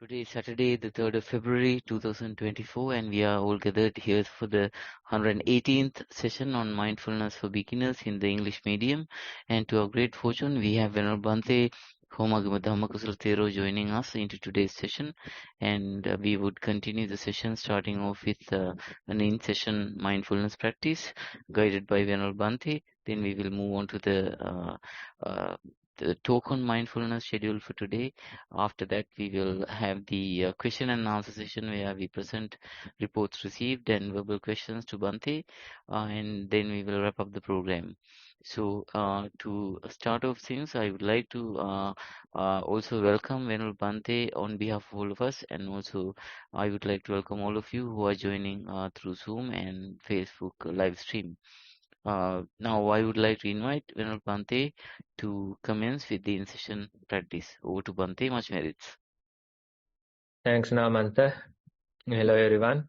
Today is Saturday, the 3rd of February 2024, and we are all gathered here for the 118th session on mindfulness for beginners in the English medium. And to our great fortune, we have Venerable Bhante Dhamma Kusala Thero joining us into today's session. And we would continue the session starting off with an in-session mindfulness practice guided by Venerable Bhante. Then we will move on to the talk on mindfulness scheduled for today. After that, we will have the question and answer session where we present reports received and verbal questions to Bhante, and then we will wrap up the program. So, to start off things, I would like to also welcome Venul Bhante on behalf of all of us, and also I would like to welcome all of you who are joining through Zoom and Facebook live stream. Now, I would like to invite Venul Bhante to commence with the in-session practice. Over to Bhante, much merits. Thanks, Namanta. Hello, everyone.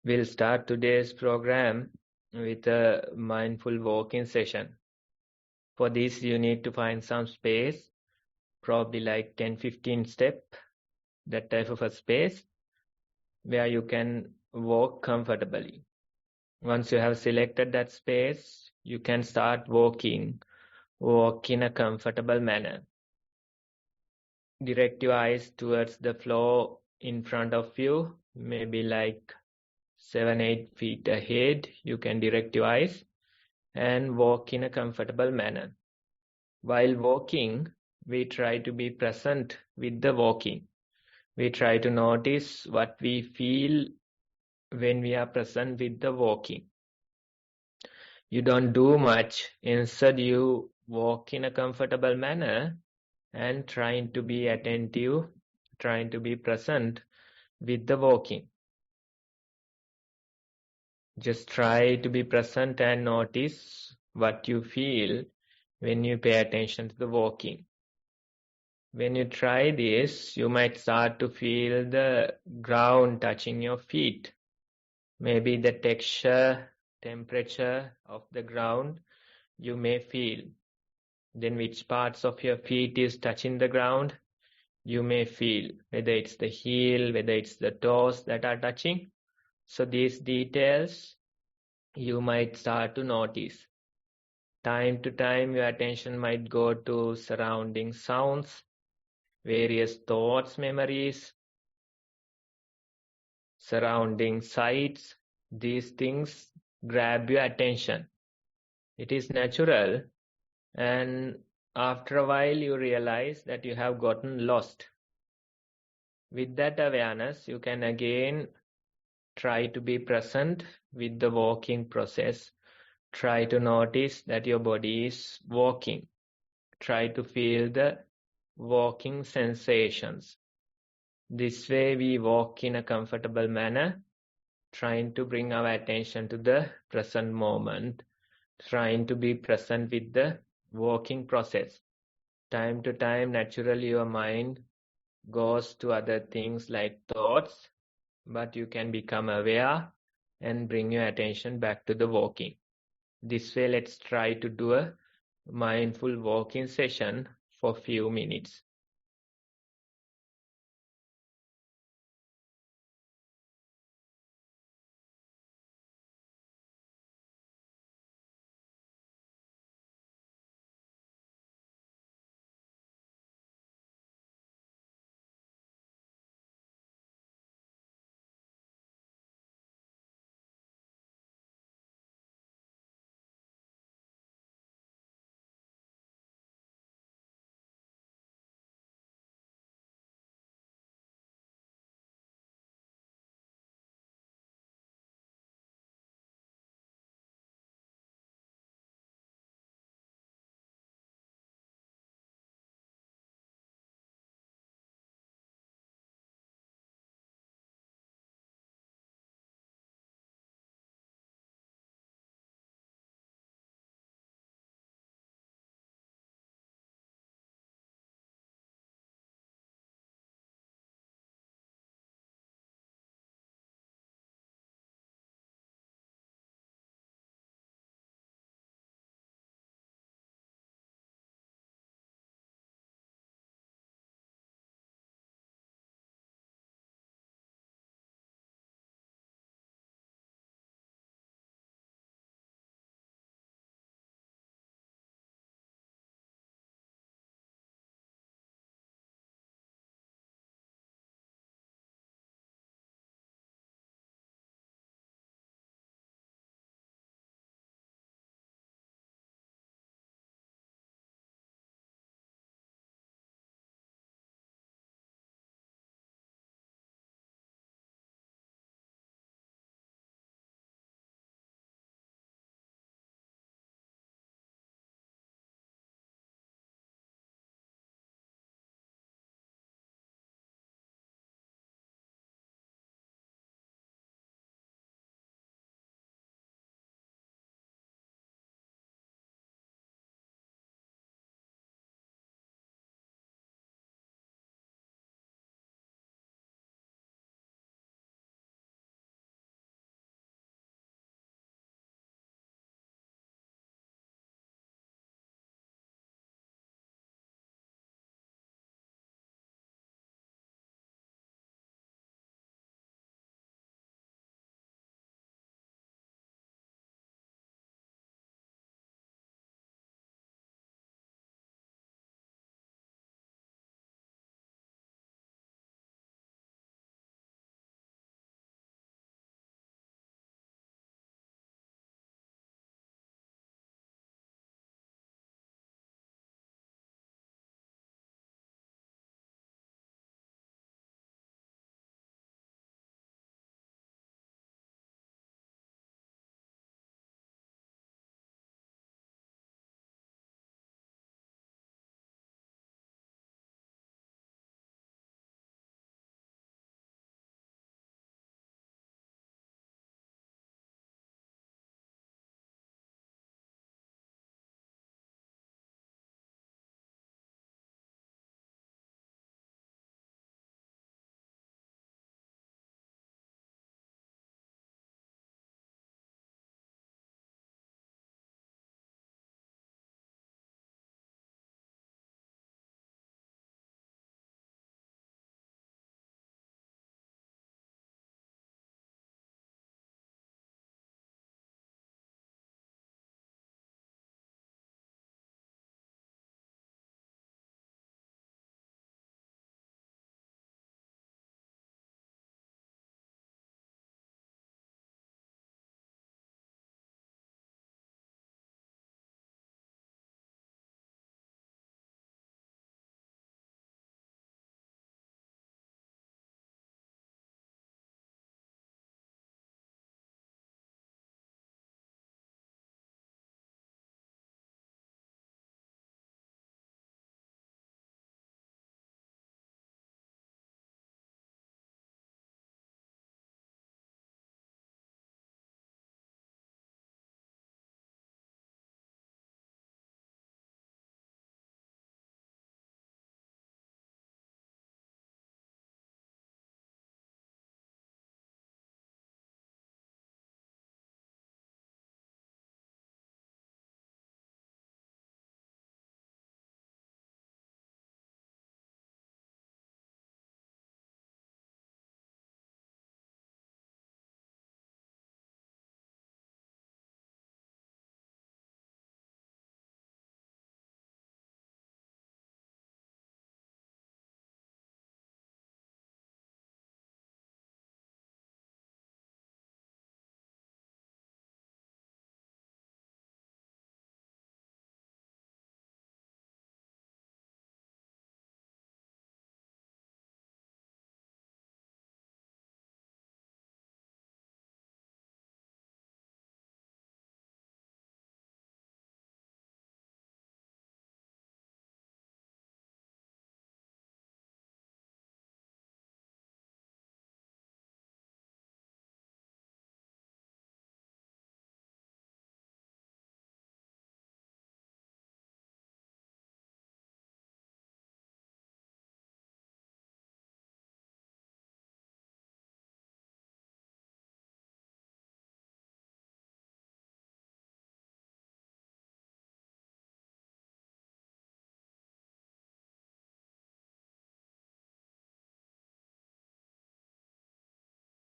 We'll start today's program with a mindful walking session. For this, you need to find some space, probably like 10-15 step, that type of a space where you can walk comfortably. Once you have selected that space, you can start walking. Walk in a comfortable manner. Direct your eyes towards the floor in front of you, maybe like 7-8 feet ahead. You can direct your eyes and walk in a comfortable manner. While walking, we try to be present with the walking. We try to notice what we feel when we are present with the walking. You don't do much. Instead, you walk in a comfortable manner and trying to be attentive, trying to be present with the walking. Just try to be present and notice what you feel when you pay attention to the walking. When you try this, you might start to feel the ground touching your feet. Maybe the texture, temperature of the ground you may feel. Then which parts of your feet is touching the ground, you may feel. Whether it's the heel, whether it's the toes that are touching. So these details you might start to notice. Time to time, your attention might go to surrounding sounds, various thoughts, memories, surrounding sights. These things grab your attention. It is natural, and after a while, you realize that you have gotten lost. With that awareness, you can again try to be present with the walking process. Try to notice that your body is walking. Try to feel the walking sensations. This way we walk in a comfortable manner, trying to bring our attention to the present moment, trying to be present with the walking process. Time to time, naturally your mind goes to other things like thoughts, but you can become aware and bring your attention back to the walking. This way, let's try to do a mindful walking session for a few minutes.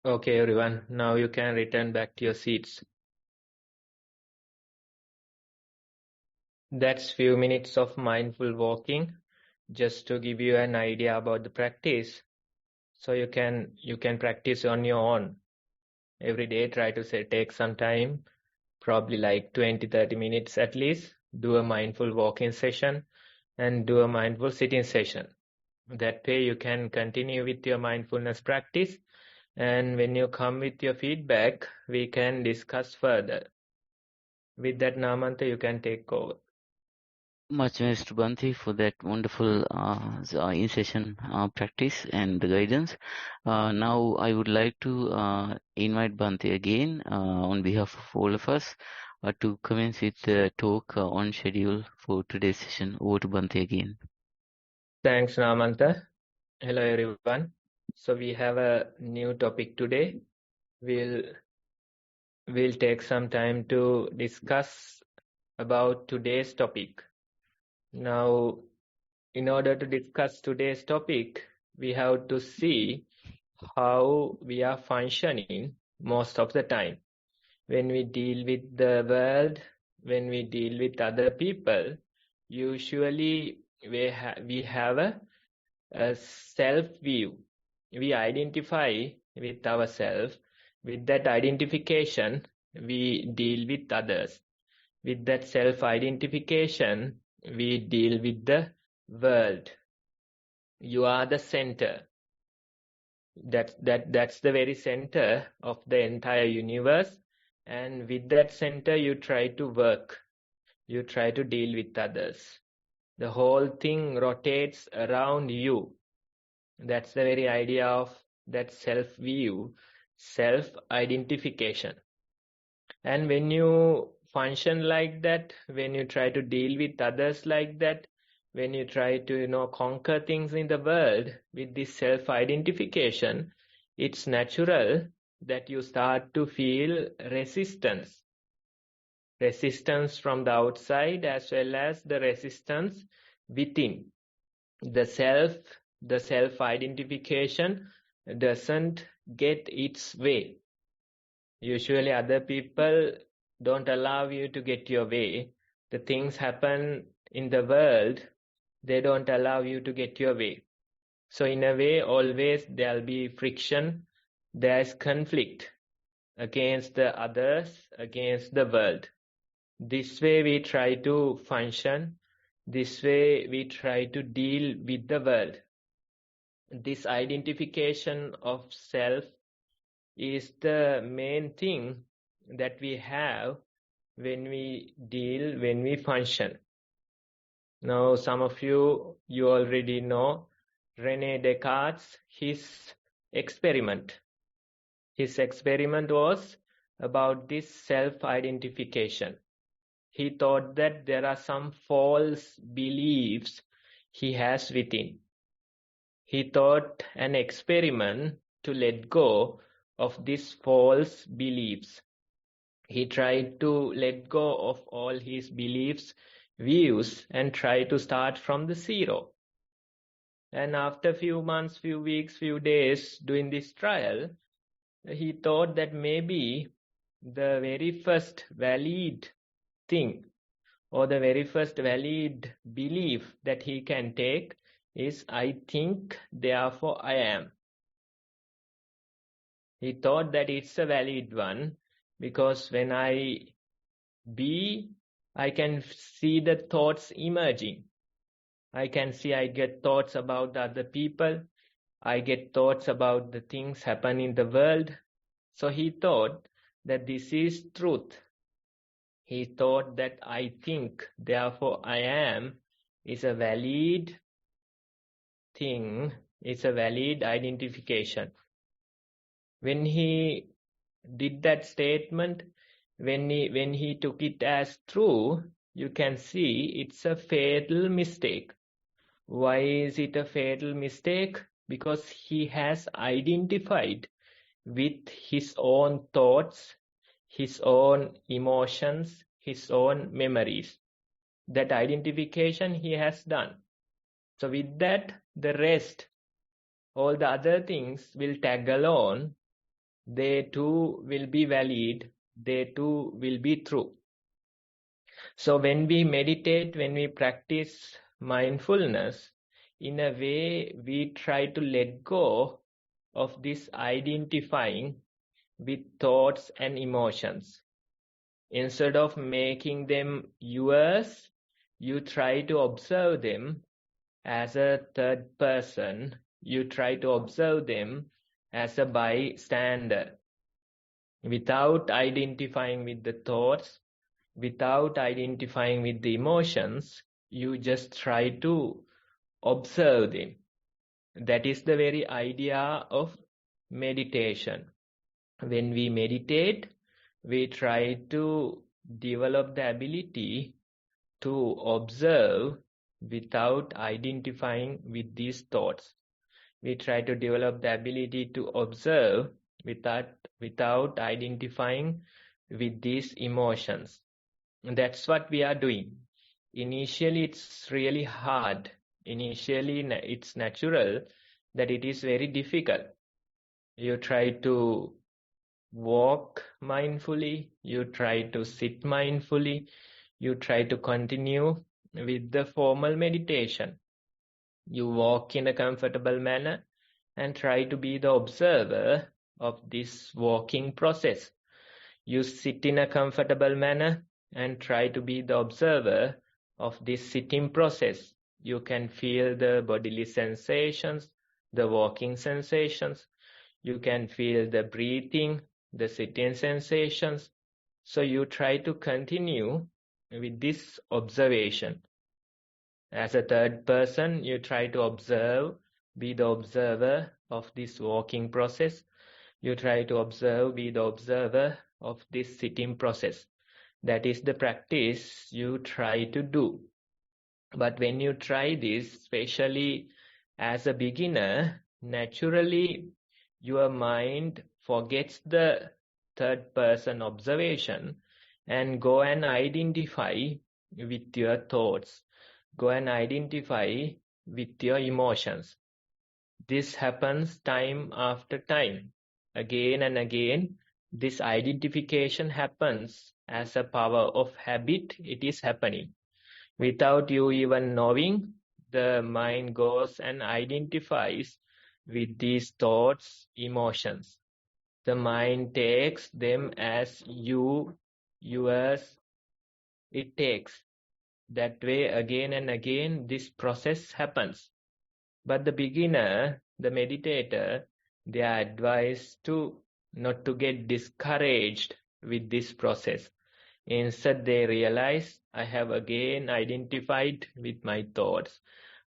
Okay, everyone, now you can return back to your seats. That's few minutes of mindful walking, just to give you an idea about the practice. So you can practice on your own. Every day, try to take some time, probably like 20-30 minutes at least. Do a mindful walking session and do a mindful sitting session. That way you can continue with your mindfulness practice. And when you come with your feedback, we can discuss further. With that, Namanta, you can take over. Much Mr. Banti for that wonderful in-session practice and the guidance. Now I would like to invite Banti again on behalf of all of us to commence with the talk on schedule for today's session. Over to Banti again. Thanks, Namanta. Hello, everyone. So we have a new topic today. We'll take some time to discuss about today's topic. Now, in order to discuss today's topic, we have to see how we are functioning most of the time. When we deal with the world, when we deal with other people, usually we have a self-view. We identify with ourselves. With that identification, we deal with others. With that self-identification, we deal with the world. You are the center. That's the very center of the entire universe. And with that center, you try to work. You try to deal with others. The whole thing rotates around you. That's the very idea of that self-view, self-identification. And when you function like that, when you try to deal with others like that, when you try to, conquer things in the world with this self-identification, it's natural that you start to feel resistance. Resistance from the outside as well as the resistance within. The self-identification doesn't get its way. Usually other people don't allow you to get your way. The things happen in the world, they don't allow you to get your way. So in a way, always there'll be friction, there's conflict against the others, against the world. This way we try to function, this way we try to deal with the world. This identification of self is the main thing that we have when we deal, when we function. Now, some of you already know René Descartes, his experiment. His experiment was about this self-identification. He thought that there are some false beliefs he has within. He thought an experiment to let go of these false beliefs. He tried to let go of all his beliefs, views, and try to start from the zero. And after few months, few weeks, few days doing this trial, he thought that maybe the very first valid thing or the very first valid belief that he can take is I think, therefore I am. He thought that it's a valid one because when I be, I can see the thoughts emerging. I can see I get thoughts about the other people. I get thoughts about the things happen in the world. So he thought that this is truth. He thought that I think, therefore I am is a valid thing, is a valid identification. When he did that statement, when he took it as true, you can see it's a fatal mistake. Why is it a fatal mistake? Because he has identified with his own thoughts, his own emotions, his own memories. That identification he has done. So with that, the rest, all the other things will tag along they too will be valid, they too will be true. So when we meditate, when we practice mindfulness, in a way we try to let go of this identifying with thoughts and emotions. Instead of making them yours, you try to observe them as a third person. You try to observe them as a bystander, without identifying with the thoughts, without identifying with the emotions. You just try to observe them. That is the very idea of meditation. When we meditate, we try to develop the ability to observe without identifying with these thoughts. We try to develop the ability to observe without identifying with these emotions. And that's what we are doing. Initially, it's really hard. Initially, it's natural that it is very difficult. You try to walk mindfully, you try to sit mindfully, you try to continue with the formal meditation. You walk in a comfortable manner and try to be the observer of this walking process. You sit in a comfortable manner and try to be the observer of this sitting process. You can feel the bodily sensations, the walking sensations. You can feel the breathing, the sitting sensations. So you try to continue with this observation. As a third person, you try to observe, be the observer of this walking process. You try to observe, be the observer of this sitting process. That is the practice you try to do. But when you try this, especially as a beginner, naturally your mind forgets the third person observation and go and identify with your thoughts, go and identify with your emotions. This happens time after time. Again and again, this identification happens as a power of habit. It is happening. Without you even knowing, the mind goes and identifies with these thoughts, emotions. The mind takes them as you, yours. It takes. That way, again and again, this process happens. But the beginner, the meditator, they are advised to not to get discouraged with this process. Instead, they realize, I have again identified with my thoughts.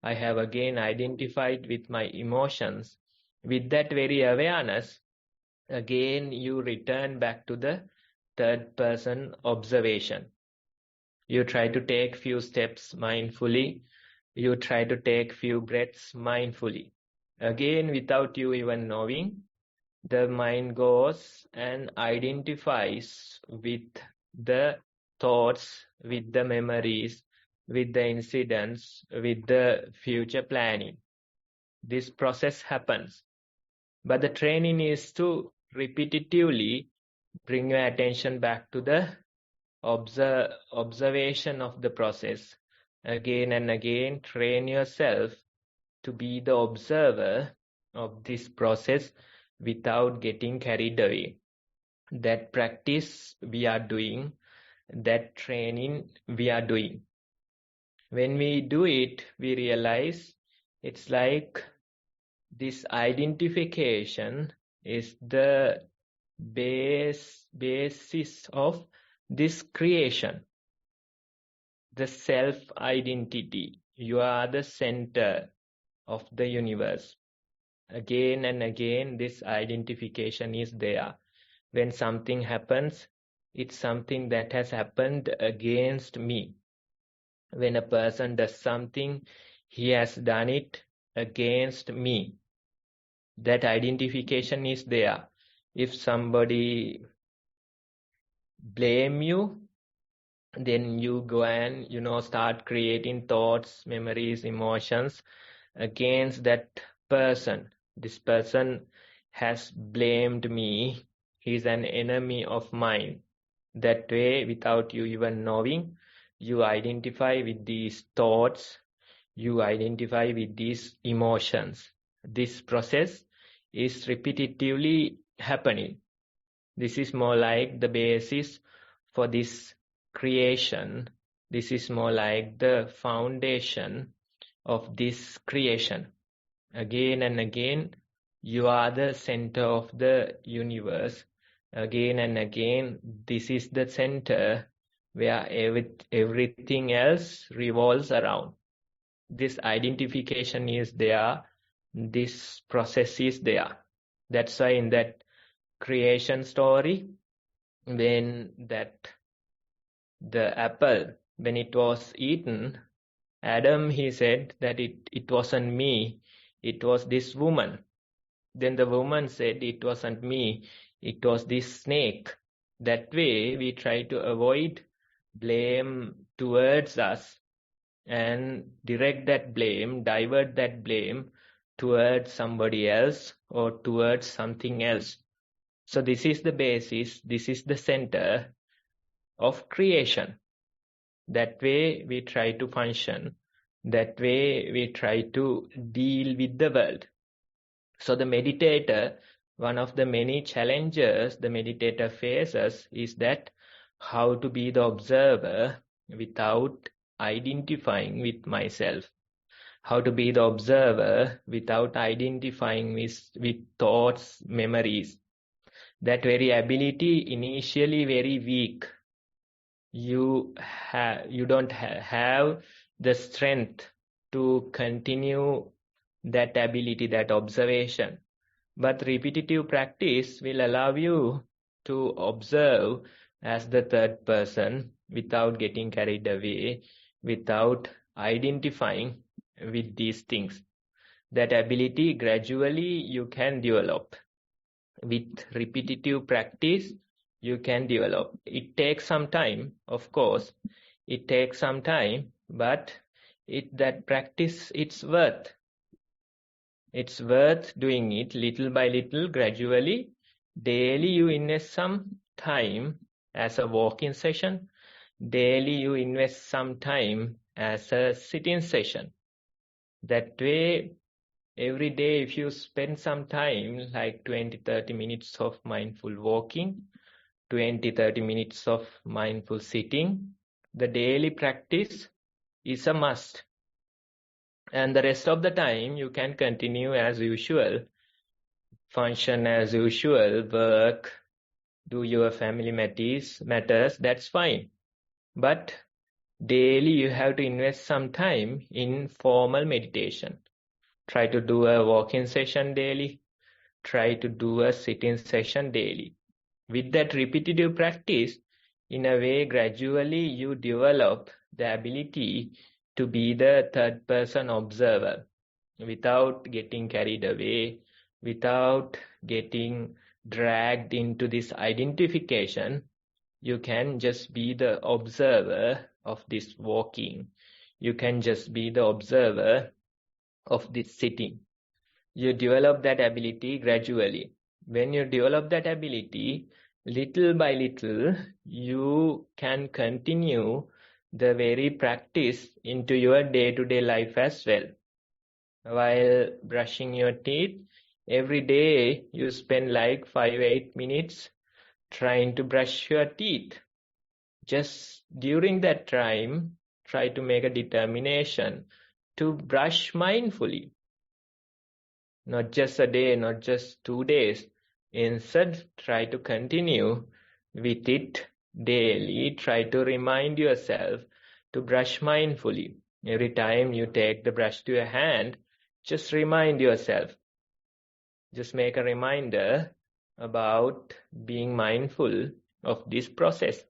I have again identified with my emotions. With that very awareness, again you return back to the third person observation. You try to take few steps mindfully. You try to take few breaths mindfully. Again, without you even knowing, the mind goes and identifies with the thoughts, with the memories, with the incidents, with the future planning. This process happens. But the training is to repetitively bring your attention back to the observation of the process. Again and again, train yourself to be the observer of this process without getting carried away. That practice we are doing, that training we are doing. When we do it, we realize it's like this identification is the basis of this creation. The self-identity. You are the center of the universe. Again and again, this identification is there. When something happens, it's something that has happened against me. When a person does something, he has done it against me. That identification is there. If somebody blame you, then you go and, start creating thoughts, memories, emotions against that person. This person has blamed me. He's an enemy of mine. That way, without you even knowing, you identify with these thoughts, you identify with these emotions. This process is repetitively happening. This is more like the basis for this creation. This is more like the foundation of this creation. Again and again, you are the center of the universe. Again and again, this is the center where everything else revolves around. This identification is there. This process is there. That's why in that creation story, when the apple, when it was eaten, Adam, he said that it wasn't me, it was this woman. Then the woman said it wasn't me, it was this snake. That way we try to avoid blame towards us and direct that blame, divert that blame towards somebody else or towards something else. So this is the basis, this is the center of creation. That way we try to function. That way we try to deal with the world. So the meditator, one of the many challenges the meditator faces is that how to be the observer without identifying with myself. How to be the observer without identifying with thoughts, memories. That very ability initially very weak. You don't have the strength to continue that ability, that observation. But repetitive practice will allow you to observe as the third person without getting carried away, without identifying with these things. That ability gradually you can develop. With repetitive practice, you can develop. It takes some time, of course. It takes some time, but that practice, it's worth. It's worth doing it little by little, gradually. Daily you invest some time as a walking session. Daily you invest some time as a sitting session. That way, every day if you spend some time, like 20-30 minutes of mindful walking, 20-30 minutes of mindful sitting, the daily practice is a must. And the rest of the time, you can continue as usual, function as usual, work, do your family matters, that's fine. But daily you have to invest some time in formal meditation. Try to do a walking session daily. Try to do a sitting session daily. With that repetitive practice, in a way, gradually you develop the ability to be the third person observer without getting carried away, without getting dragged into this identification. You can just be the observer of this walking. You can just be the observer of this sitting. You develop that ability gradually. When you develop that ability, little by little, you can continue the very practice into your day-to-day life as well. While brushing your teeth, every day you spend like 5-8 minutes trying to brush your teeth. Just during that time, try to make a determination to brush mindfully. Not just a day, not just 2 days. Instead, try to continue with it daily. Try to remind yourself to brush mindfully. Every time you take the brush to your hand, just remind yourself. Just make a reminder about being mindful of this process.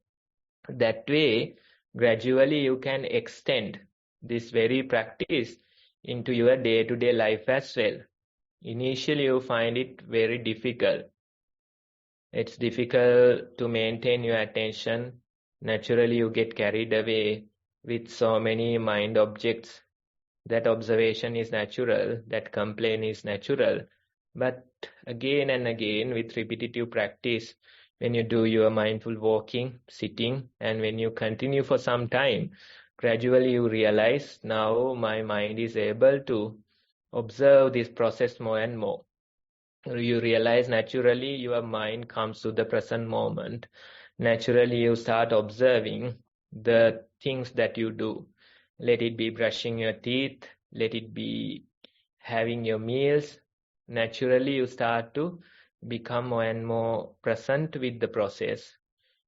That way, gradually you can extend this very practice into your day-to-day life as well. Initially, you find it very difficult. It's difficult to maintain your attention. Naturally, you get carried away with so many mind objects. That observation is natural, that complaint is natural. But again and again, with repetitive practice, when you do your mindful walking, sitting, and when you continue for some time, gradually you realize, now my mind is able to observe this process more and more. You realize naturally your mind comes to the present moment. Naturally, you start observing the things that you do. Let it be brushing your teeth, let it be having your meals. Naturally, you start to become more and more present with the process.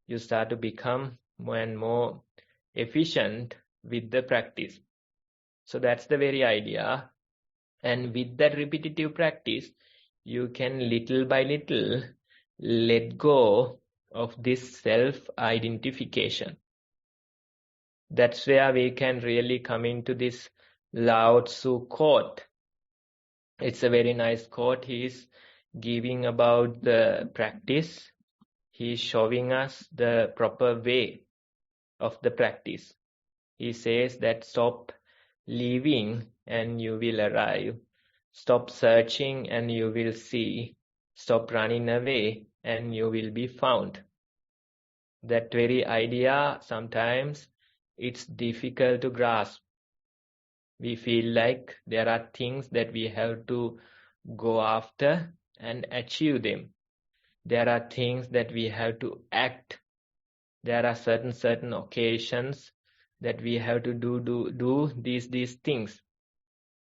You start to become more and more efficient with the practice. So that's the very idea. And with that repetitive practice, you can little by little let go of this self-identification. That's where we can really come into this Lao Tzu quote. It's a very nice quote. He's giving about the practice. He's showing us the proper way of the practice. He says that stop leaving and you will arrive. Stop searching and you will see. Stop running away and you will be found. That very idea, sometimes it's difficult to grasp. We feel like there are things that we have to go after and achieve them. There are things that we have to act. There are certain occasions that we have to do these things.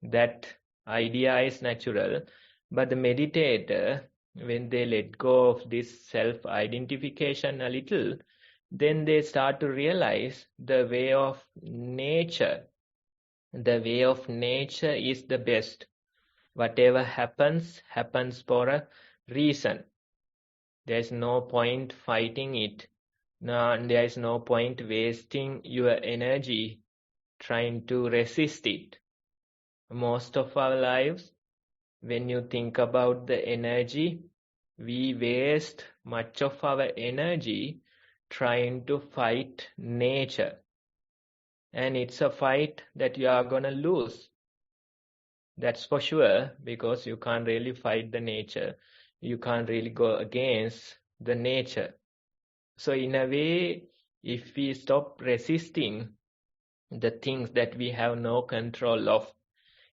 That idea is natural, but the meditator, when they let go of this self-identification a little, then they start to realize the way of nature. The way of nature is the best. Whatever happens, happens for a reason. There's no point fighting it. No, there is no point wasting your energy trying to resist it. Most of our lives, when you think about the energy, we waste much of our energy trying to fight nature. And it's a fight that you are going to lose. That's for sure, because you can't really fight the nature. You can't really go against the nature. So in a way, if we stop resisting the things that we have no control of,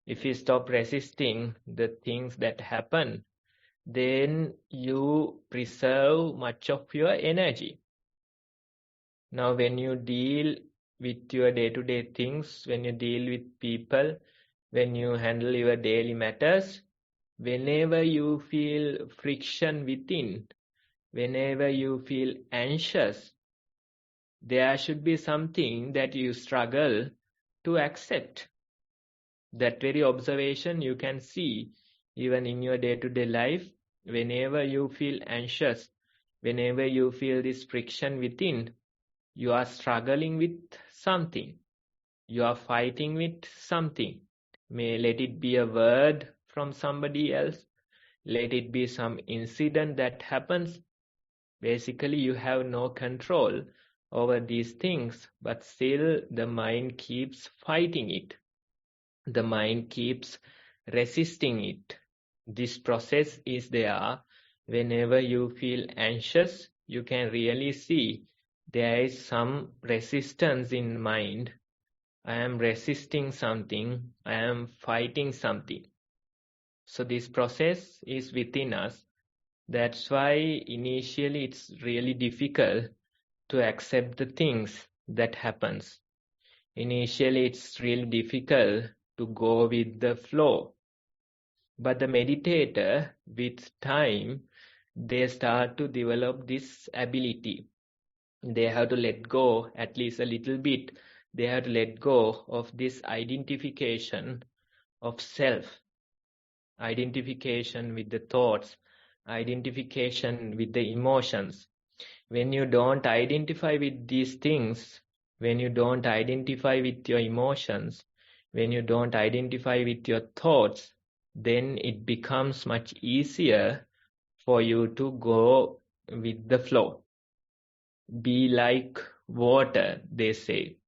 if you stop resisting the things that happen, then you preserve much of your energy. Now, when you deal with your day-to-day things, when you deal with people, when you handle your daily matters, whenever you feel friction within, whenever you feel anxious, there should be something that you struggle to accept. That very observation you can see even in your day-to-day life. Whenever you feel anxious, whenever you feel this friction within, you are struggling with something. You are fighting with something. Let it be a word from somebody else. Let it be some incident that happens. Basically, you have no control over these things, but still the mind keeps fighting it. The mind keeps resisting it. This process is there. Whenever you feel anxious, you can really see there is some resistance in mind. I am resisting something. I am fighting something. So this process is within us. That's why initially it's really difficult to accept the things that happens. Initially it's really difficult to go with the flow. But the meditator, with time, they start to develop this ability. They have to let go at least a little bit. They have to let go of this identification of self, identification with the thoughts, identification with the emotions. When you don't identify with these things, when you don't identify with your emotions, when you don't identify with your thoughts, then it becomes much easier for you to go with the flow. Be like water, they say.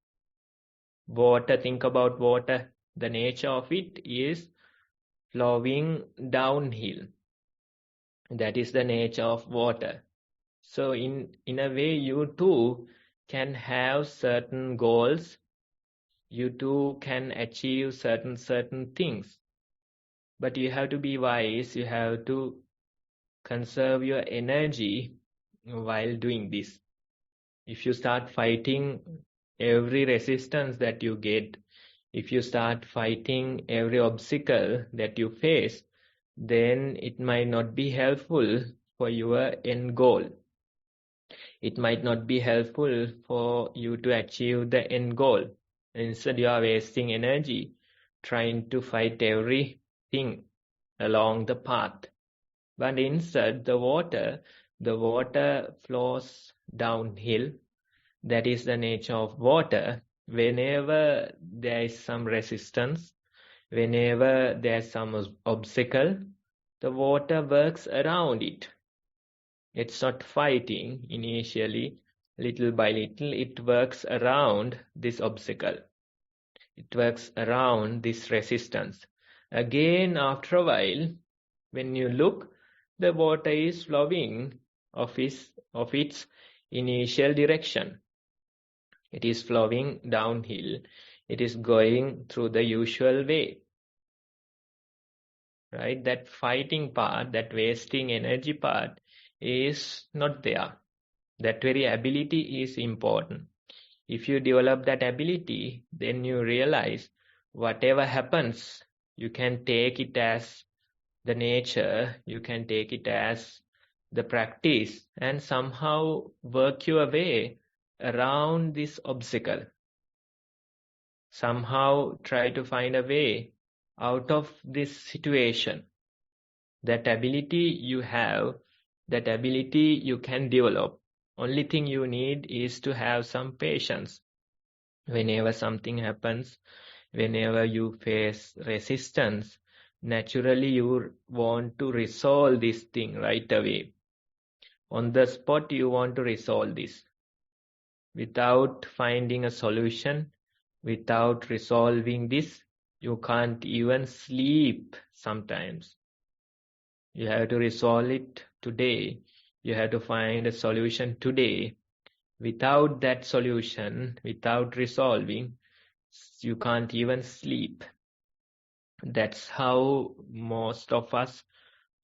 Water, think about water. The nature of it is flowing downhill. That is the nature of water. So in a way, you too can have certain goals. You too can achieve certain things. But you have to be wise. You have to conserve your energy while doing this. If you start fighting every resistance that you get, if you start fighting every obstacle that you face, then it might not be helpful for your end goal. It might not be helpful for you to achieve the end goal. Instead, you are wasting energy trying to fight everything along the path. But instead, the water flows downhill. That is the nature of water. Whenever there is some resistance, whenever there's some obstacle, the water works around it. It's not fighting initially. Little by little, it works around this obstacle. It works around this resistance. Again, after a while, when you look, the water is flowing of its initial direction. It is flowing downhill. It is going through the usual way. Right? That fighting part, that wasting energy part is not there. That very ability is important. If you develop that ability, then you realize whatever happens, you can take it as the nature, you can take it as the practice, and somehow work your way around this obstacle. Somehow try to find a way out of this situation. That ability you have, that ability you can develop. Only thing you need is to have some patience. Whenever something happens, whenever you face resistance, naturally you want to resolve this thing right away. On the spot, you want to resolve this. Without finding a solution, without resolving this, you can't even sleep sometimes. You have to resolve it today. You have to find a solution today. Without that solution, without resolving, you can't even sleep. That's how most of us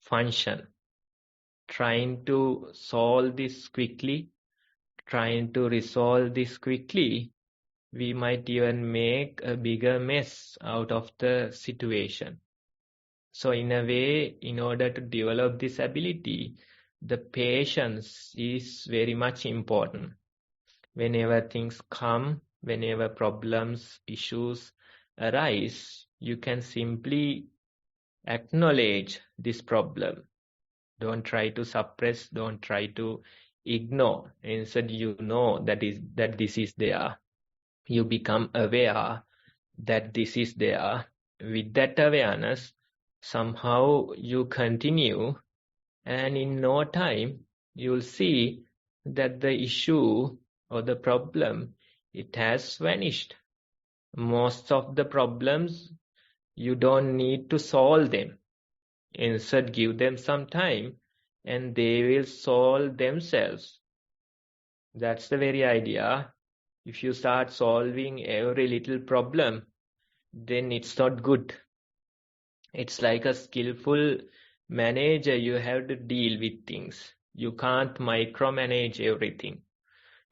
function. Trying to solve this quickly, trying to resolve this quickly, we might even make a bigger mess out of the situation. So in a way, in order to develop this ability, the patience is very much important. Whenever things come, whenever problems, issues arise, you can simply acknowledge this problem. Don't try to suppress, don't try to ignore. Instead, you know that this is there. You become aware that this is there. With that awareness, somehow you continue, and in no time, you'll see that the issue or the problem, it has vanished. Most of the problems, you don't need to solve them. Instead, give them some time and they will solve themselves. That's the very idea. If you start solving every little problem, then it's not good. It's like a skillful manager, you have to deal with things. You can't micromanage everything.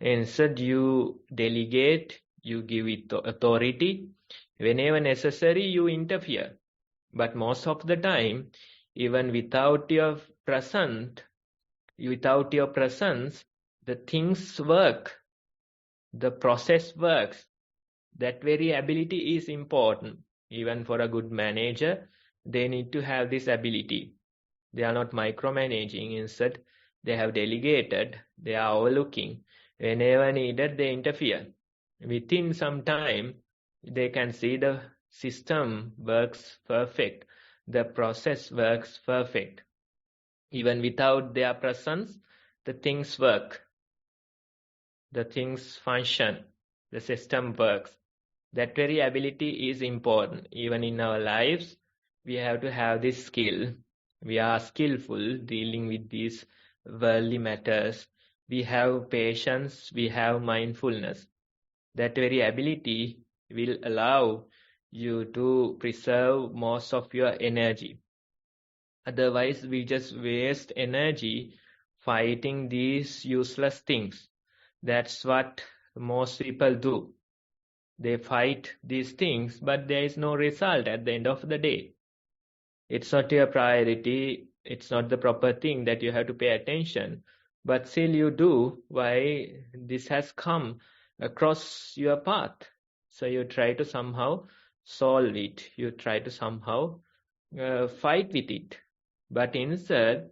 Instead, you delegate, you give it authority. Whenever necessary, you interfere. But most of the time, even without your presence, the things work. The process works. That very ability is important. Even for a good manager, they need to have this ability. They are not micromanaging. Instead, they have delegated. They are overlooking. Whenever needed, they interfere. Within some time, they can see the system works perfect. The process works perfect. Even without their presence, the things work. The things function. The system works. That very ability is important. Even in our lives, we have to have this skill. We are skillful dealing with these worldly matters. We have patience, we have mindfulness. That very ability will allow you to preserve most of your energy. Otherwise, we just waste energy fighting these useless things. That's what most people do. They fight these things, but there is no result at the end of the day. It's not your priority. It's not the proper thing that you have to pay attention. But still you do. Why this has come across your path. So you try to somehow solve it. You try to somehow fight with it. But instead,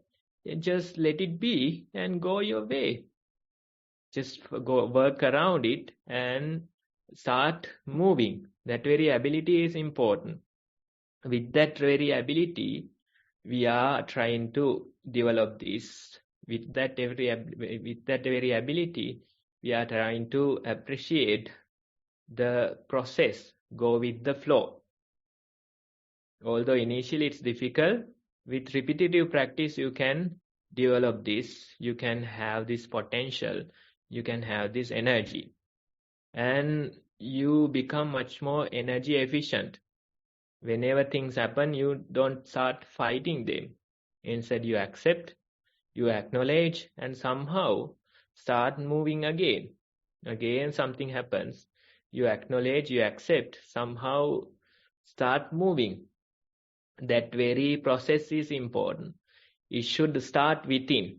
just let it be and go your way. Just go work around it and start moving. That very ability is important. With that very ability, we are trying to develop this. With that very ability, we are trying to appreciate the process, go with the flow. Although initially it's difficult, with repetitive practice you can develop this, you can have this potential, you can have this energy, and you become much more energy efficient. Whenever things happen, you don't start fighting them. Instead, you accept, you acknowledge, and somehow start moving again. Again, something happens. You acknowledge, you accept, somehow start moving. That very process is important. It should start within.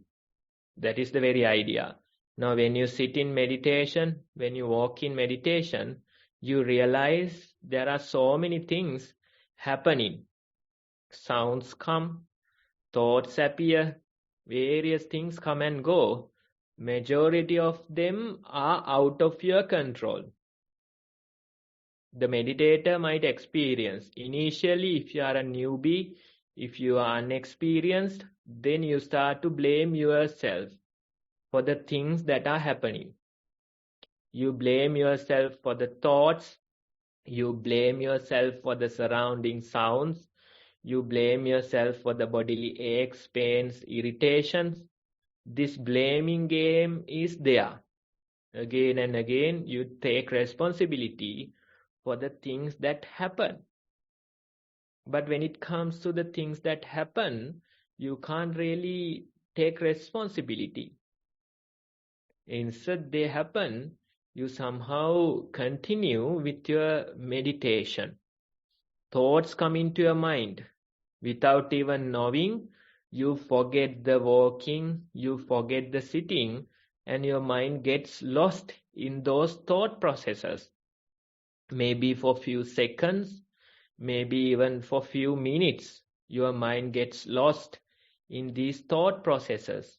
That is the very idea. Now, when you sit in meditation, when you walk in meditation, you realize there are so many things happening. Sounds come, thoughts appear, various things come and go. Majority of them are out of your control. The meditator might experience. Initially, if you are a newbie, if you are unexperienced, then you start to blame yourself for the things that are happening. You blame yourself for the thoughts. You blame yourself for the surrounding sounds. You blame yourself for the bodily aches, pains, irritations. This blaming game is there. Again and again, you take responsibility for the things that happen. But when it comes to the things that happen, you can't really take responsibility. Instead, they happen, you somehow continue with your meditation. Thoughts come into your mind. Without even knowing, you forget the walking, you forget the sitting, and your mind gets lost in those thought processes. Maybe for few seconds, maybe even for few minutes, your mind gets lost in these thought processes.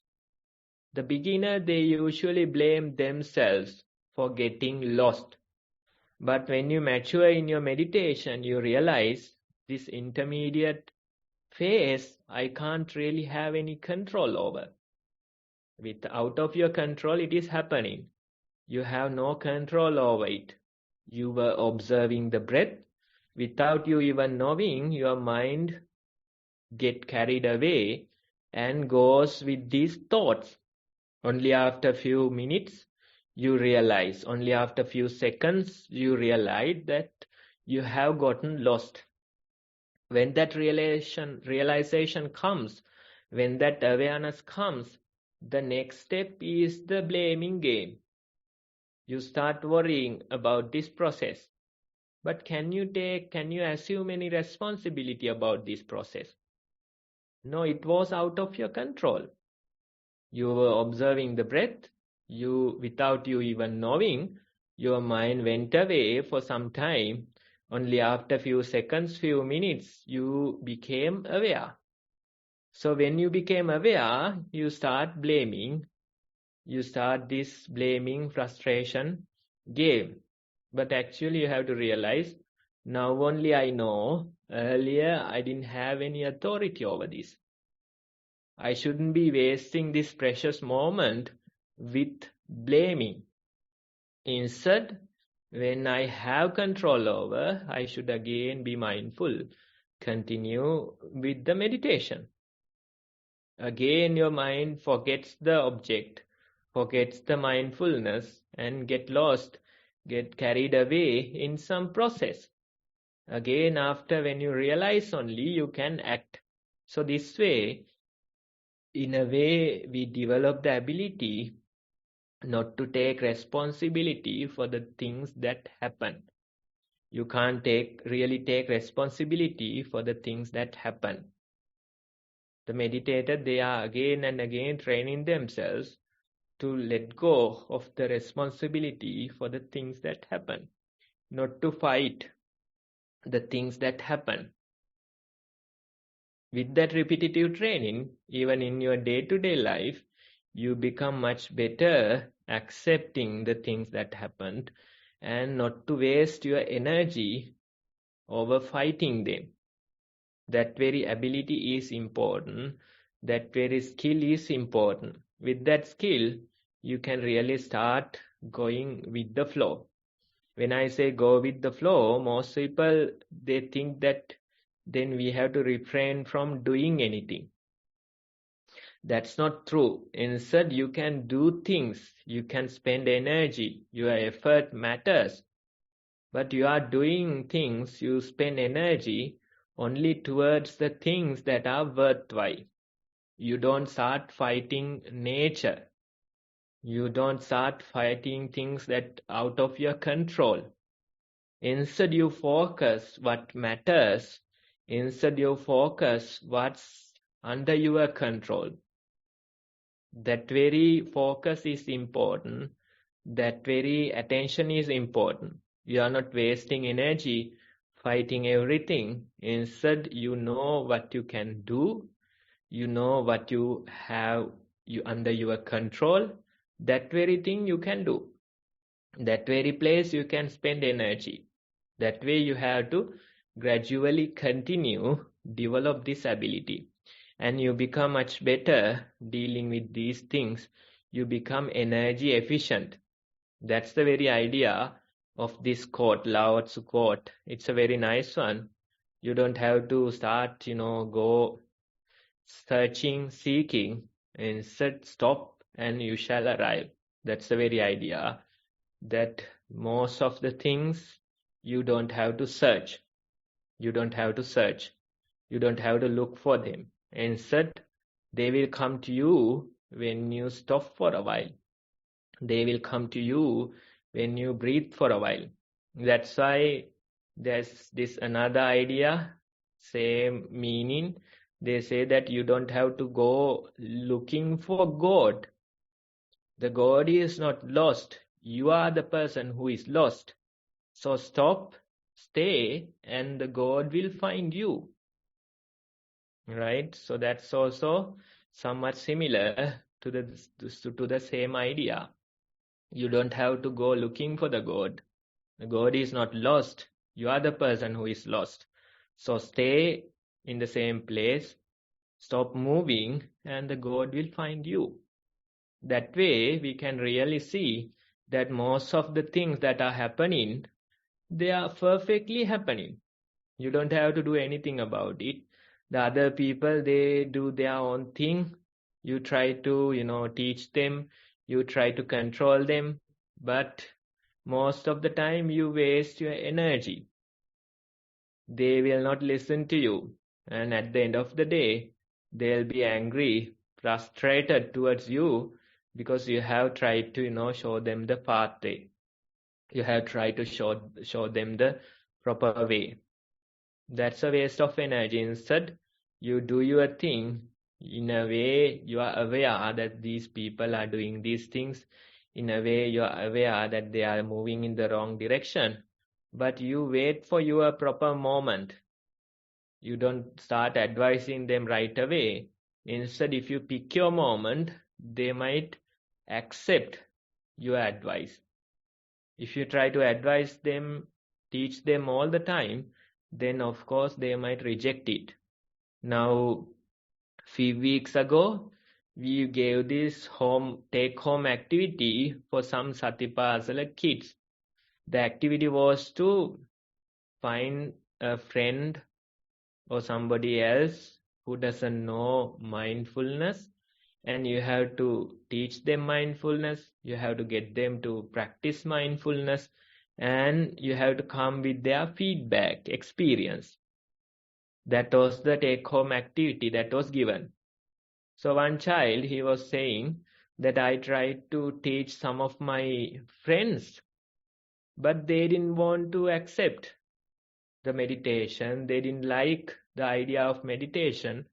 The beginner, they usually blame themselves for getting lost. But when you mature in your meditation, you realize this intermediate phase, I can't really have any control over. Out of your control, it is happening. You have no control over it. You were observing the breath. Without you even knowing, your mind get carried away and goes with these thoughts. Only after a few minutes, you realize. Only after a few seconds, you realize that you have gotten lost. When that realization comes, when that awareness comes, the next step is the blaming game. You start worrying about this process. But can you assume any responsibility about this process? No, it was out of your control. You were observing the breath. Without you even knowing, your mind went away for some time. Only after few seconds, few minutes, you became aware. So when you became aware, you start blaming. You start this blaming frustration game. But actually you have to realize, now only I know, earlier I didn't have any authority over this. I shouldn't be wasting this precious moment with blaming. Instead, when I have control over, I should again be mindful, continue with the meditation. Again, your mind forgets the object, forgets the mindfulness, and get lost, get carried away in some process. Again, after when you realize only, you can act. So this way, in a way, we develop the ability not to take responsibility for the things that happen. You can't really take responsibility for the things that happen. The meditator, they are again and again training themselves to let go of the responsibility for the things that happen, not to fight the things that happen. With that repetitive training, even in your day-to-day life, you become much better accepting the things that happened and not to waste your energy over fighting them. That very ability is important. That very skill is important. With that skill, you can really start going with the flow. When I say go with the flow, most people, they think that then we have to refrain from doing anything. That's not true. Instead, you can do things, you can spend energy, your effort matters. But you are doing things, you spend energy only towards the things that are worthwhile. You don't start fighting nature. You don't start fighting things that out of your control. Instead, you focus what matters. Instead, you focus what's under your control. That very focus is important. That very attention is important. You are not wasting energy fighting everything. Instead, you know what you can do. You know what you have under your control. That very thing you can do. That very place you can spend energy. That way you have to gradually continue develop this ability. And you become much better dealing with these things. You become energy efficient. That's the very idea of this quote, Lao Tzu quote. It's a very nice one. You don't have to start, go searching, seeking. Instead, stop and you shall arrive. That's the very idea. That most of the things you don't have to search. You don't have to search. You don't have to look for them. Instead, they will come to you when you stop for a while. They will come to you when you breathe for a while. That's why there's this another idea, same meaning. They say that you don't have to go looking for God. The God is not lost. You are the person who is lost. So stop, stay, and the God will find you. Right? So that's also somewhat similar to the same idea. You don't have to go looking for the God. The God is not lost. You are the person who is lost. So stay in the same place, stop moving, and the God will find you. That way, we can really see that most of the things that are happening, they are perfectly happening. You don't have to do anything about it. The other people, they do their own thing. You try to, teach them. You try to control them. But most of the time, you waste your energy. They will not listen to you. And at the end of the day, they'll be angry, frustrated towards you because you have tried to, show them the pathway. You have tried to show them the proper way. That's a waste of energy. Instead, you do your thing. In a way, you are aware that these people are doing these things. In a way, you are aware that they are moving in the wrong direction. But you wait for your proper moment. You don't start advising them right away. Instead, if you pick your moment, they might accept your advice. If you try to advise them, teach them all the time, then of course they might reject it. Now, few weeks ago, we gave this take-home activity for some Satipasala kids. The activity was to find a friend or somebody else who doesn't know mindfulness, and you have to teach them mindfulness. You have to get them to practice mindfulness, and you have to come with their feedback experience. That was the take-home activity that was given. So one child, he was saying that I tried to teach some of my friends, but they didn't want to accept the meditation. They didn't like the idea of meditation.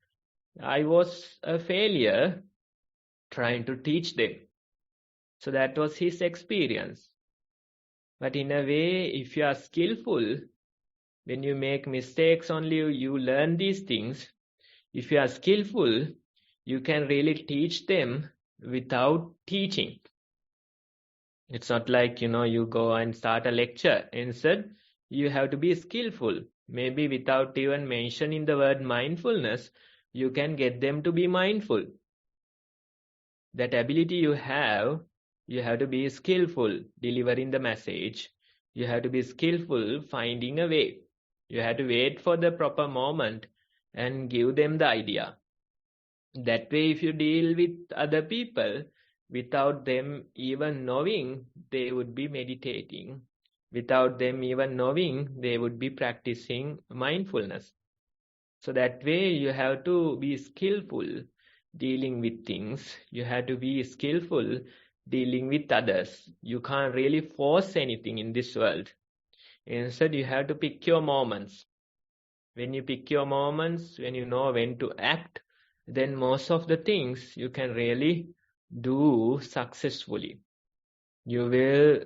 I was a failure trying to teach them. So that was his experience. But in a way, if you are skillful, when you make mistakes only, you learn these things. If you are skillful, you can really teach them without teaching. It's not like, you go and start a lecture. Instead, you have to be skillful. Maybe without even mentioning the word mindfulness, you can get them to be mindful. That ability you have to be skillful delivering the message. You have to be skillful finding a way. You have to wait for the proper moment and give them the idea. That way, if you deal with other people, without them even knowing, they would be meditating. Without them even knowing, they would be practicing mindfulness. So that way, you have to be skillful dealing with things. You have to be skillful dealing with others. You can't really force anything in this world. Instead, you have to pick your moments. When you pick your moments, when you know when to act, then most of the things you can really do successfully. You will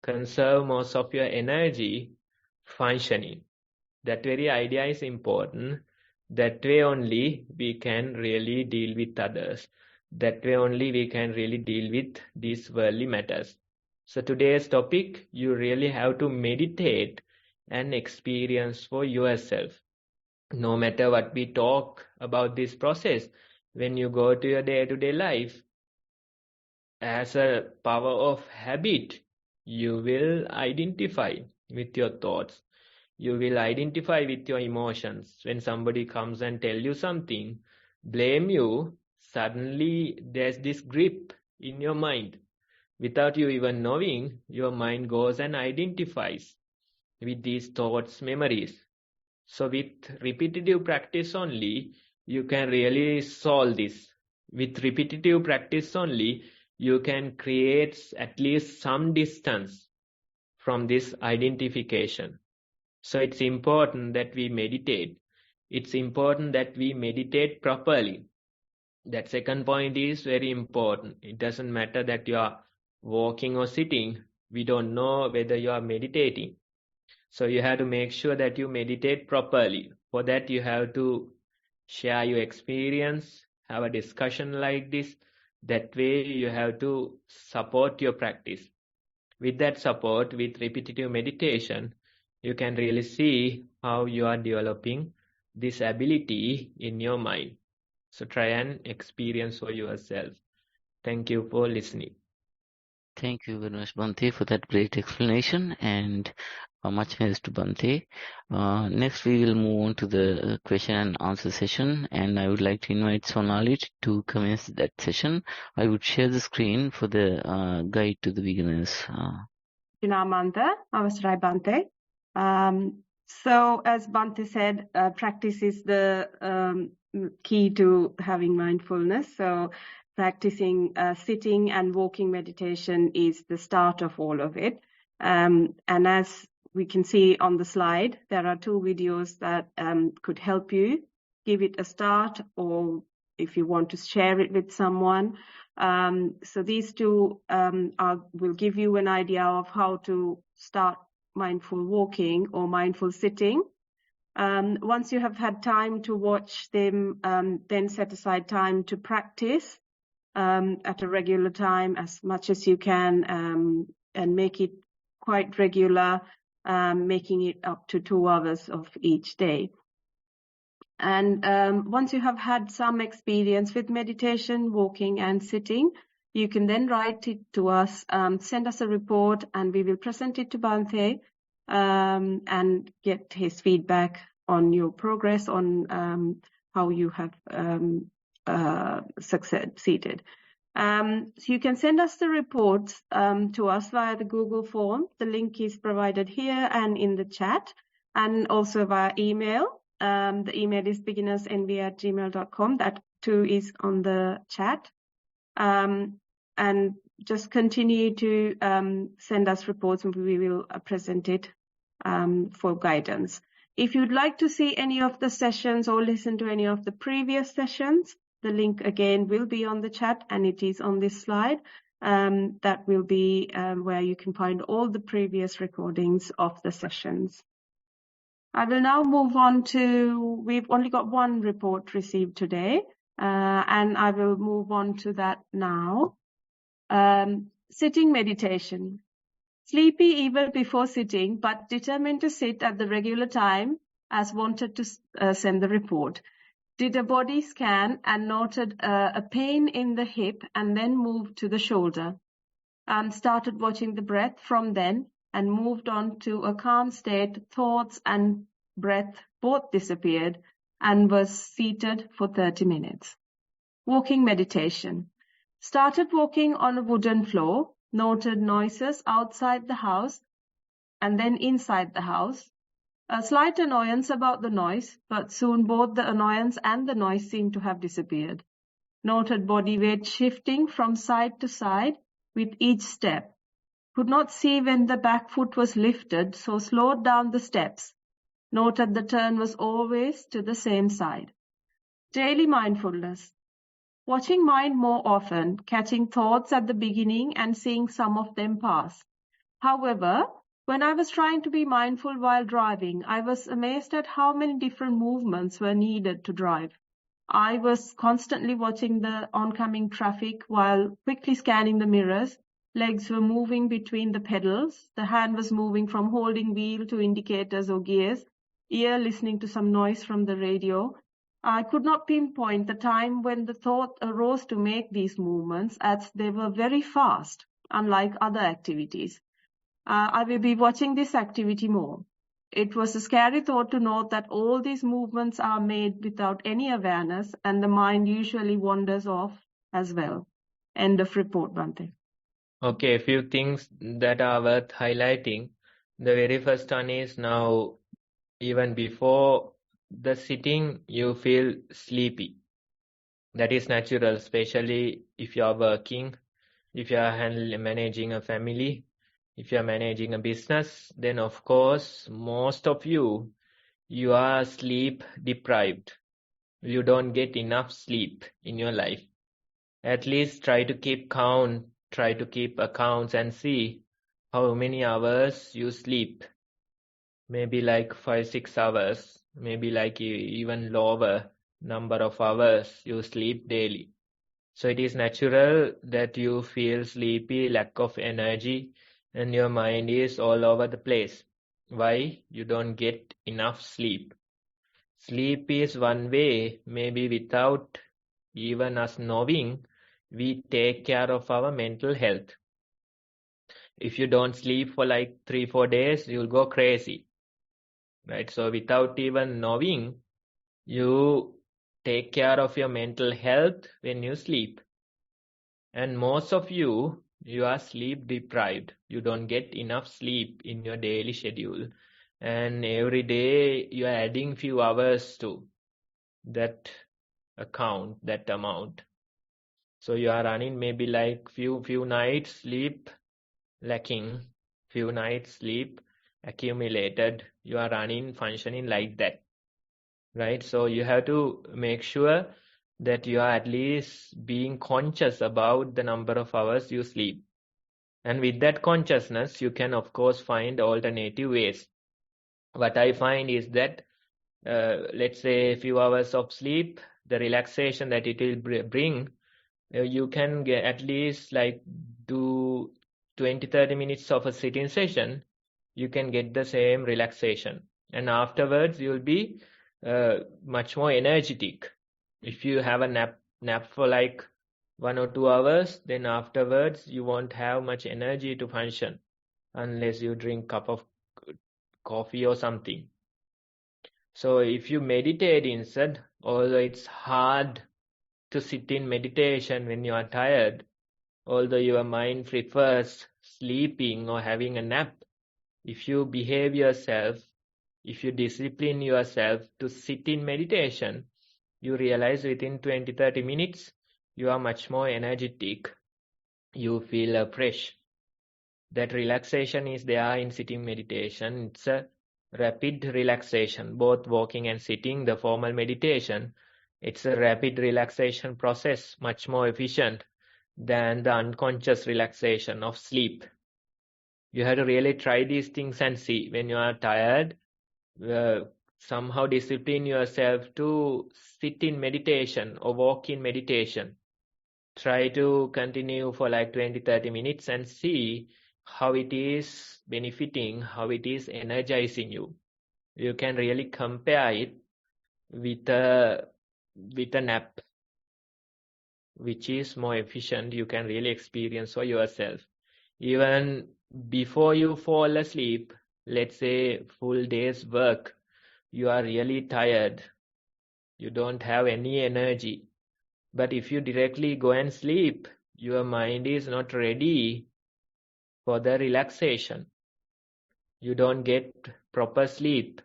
conserve most of your energy functioning. That very idea is important. That way only we can really deal with others. That way only we can really deal with these worldly matters. So today's topic, you really have to meditate and experience for yourself. No matter what we talk about this process, when you go to your day-to-day life, as a power of habit, you will identify with your thoughts. You will identify with your emotions. When somebody comes and tell you something, blame you, suddenly there's this grip in your mind. Without you even knowing, your mind goes and identifies with these thoughts, memories. So with repetitive practice only, you can really solve this. With repetitive practice only, you can create at least some distance from this identification. So it's important that we meditate. It's important that we meditate properly. That second point is very important. It doesn't matter that you are walking or sitting. We don't know whether you are meditating. So you have to make sure that you meditate properly. For that, you have to share your experience, have a discussion like this. That way, you have to support your practice. With that support, with repetitive meditation, you can really see how you are developing this ability in your mind. So try and experience for yourself. Thank you for listening. Thank you very much, Bhante, for that great explanation, and much thanks to Bhante. Next, we will move on to the question and answer session, and I would like to invite Sonali to commence that session. I would share the screen for the guide to the beginners. Mantha, Avasrai Bhante. So as Bhante said, practice is the key to having mindfulness. So practicing sitting and walking meditation is the start of all of it. And as we can see on the slide, there are 2 videos that could help you give it a start, or if you want to share it with someone. So these 2 will give you an idea of how to start mindful walking or mindful sitting. Once you have had time to watch them, then set aside time to practice at a regular time as much as you can, and make it quite regular, making it up to 2 hours of each day. And once you have had some experience with meditation, walking and sitting, you can then write it to us, send us a report, and we will present it to Bhante and get his feedback on your progress, on how you have succeeded. So you can send us the reports to us via the Google form. The link is provided here and in the chat, and also via email. The email is beginnersnv@gmail.com. That too is on the chat. And just continue to send us reports, and we will present it for guidance. If you'd like to see any of the sessions or listen to any of the previous sessions, the link again will be on the chat, and it is on this slide. That will be where you can find all the previous recordings of the sessions. I will now move on to, we've only got one report received today, and I will move on to that now. Sitting meditation. Sleepy even before sitting, but determined to sit at the regular time as wanted to send the report. Did a body scan and noted a pain in the hip, and then moved to the shoulder. Started watching the breath from then, and moved on to a calm state. Thoughts and breath both disappeared, and was seated for 30 minutes. Walking meditation. Started walking on a wooden floor, noted noises outside the house and then inside the house. A slight annoyance about the noise, but soon both the annoyance and the noise seemed to have disappeared. Noted body weight shifting from side to side with each step. Could not see when the back foot was lifted, so slowed down the steps. Noted the turn was always to the same side. Daily mindfulness. Watching mind more often, catching thoughts at the beginning and seeing some of them pass. However, when I was trying to be mindful while driving, I was amazed at how many different movements were needed to drive. I was constantly watching the oncoming traffic while quickly scanning the mirrors. Legs were moving between the pedals. The hand was moving from holding wheel to indicators or gears. Ear listening to some noise from the radio. I could not pinpoint the time when the thought arose to make these movements, as they were very fast, unlike other activities. I will be watching this activity more. It was a scary thought to note that all these movements are made without any awareness, and the mind usually wanders off as well. End of report, Bhante. Okay, a few things that are worth highlighting. The very first one is, now, even before the sitting, you feel sleepy. That is natural, especially if you are working, if you are managing a family, if you are managing a business, then of course, most of you are sleep deprived. You don't get enough sleep in your life. At least try to keep accounts and see how many hours you sleep. Maybe like 5-6 hours, maybe like even lower number of hours you sleep daily. So it is natural that you feel sleepy, lack of energy, and your mind is all over the place. Why? You don't get enough sleep. Sleep is one way, maybe without even us knowing, we take care of our mental health. If you don't sleep for like 3-4 days, you'll go crazy. Right? So without even knowing, you take care of your mental health when you sleep. And most of you are sleep deprived. You don't get enough sleep in your daily schedule. And every day you are adding few hours to that account, that amount. So you are running maybe like few nights sleep lacking, few nights sleep accumulated. You are functioning like that. Right? So you have to make sure that you are at least being conscious about the number of hours you sleep. And with that consciousness, you can of course find alternative ways. What I find is that, let's say a few hours of sleep, the relaxation that it will bring, you can get at least like do 20-30 minutes of a sitting session, you can get the same relaxation. And afterwards, you'll be much more energetic. If you have a nap for like 1 or 2 hours, then afterwards you won't have much energy to function unless you drink a cup of coffee or something. So if you meditate instead, although it's hard to sit in meditation when you are tired, although your mind prefers sleeping or having a nap, if you behave yourself, if you discipline yourself to sit in meditation, you realize within 20-30 minutes, you are much more energetic. You feel fresh. That relaxation is there in sitting meditation. It's a rapid relaxation, both walking and sitting, the formal meditation. It's a rapid relaxation process, much more efficient than the unconscious relaxation of sleep. You have to really try these things and see. When you are tired, somehow discipline yourself to sit in meditation or walk in meditation. Try to continue for like 20-30 minutes and see how it is benefiting, how it is energizing you. You can really compare it with a nap, which is more efficient. You can really experience for yourself. Even before you fall asleep, let's say full day's work, you are really tired. You don't have any energy. But if you directly go and sleep, your mind is not ready for the relaxation. You don't get proper sleep.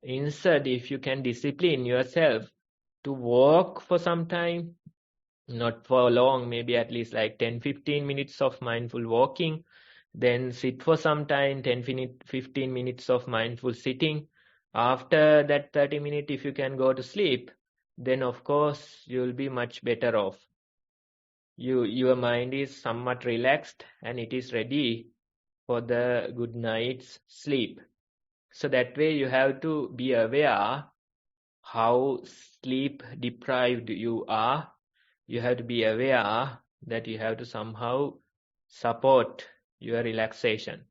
Instead, if you can discipline yourself to walk for some time, not for long, maybe at least like 10-15 minutes of mindful walking, then sit for some time, 10-15 minutes of mindful sitting. After that 30 minutes, if you can go to sleep, then of course you'll be much better off. Your mind is somewhat relaxed and it is ready for the good night's sleep. So that way you have to be aware how sleep deprived you are. You have to be aware that you have to somehow support your relaxation.